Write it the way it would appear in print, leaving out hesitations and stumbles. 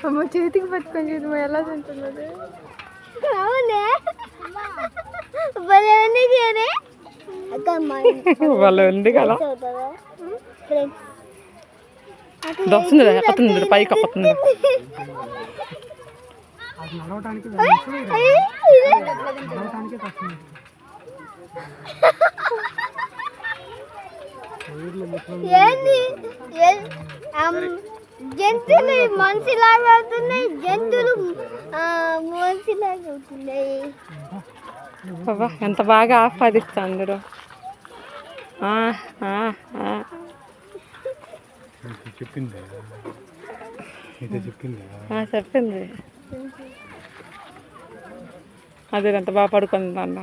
అమ్మ చేతికి పట్టుకొని చూద్దాం ఎలా తింటున్నది. వాళ్ళు ఉంది కదా దొస్తుంది ఎక్కతుంది పైకి ఒక్కతుంది. జంతువులు మనిషిలాగా అవుతున్నాయి, జంతువులు మనిషిలాగా అవుతున్నాయి. ఎంత బాగా ఆస్వాదిస్తా అందరూ. చెప్పింది చెప్పింది అదే ఎంత బాగా పడుకుంది అన్న.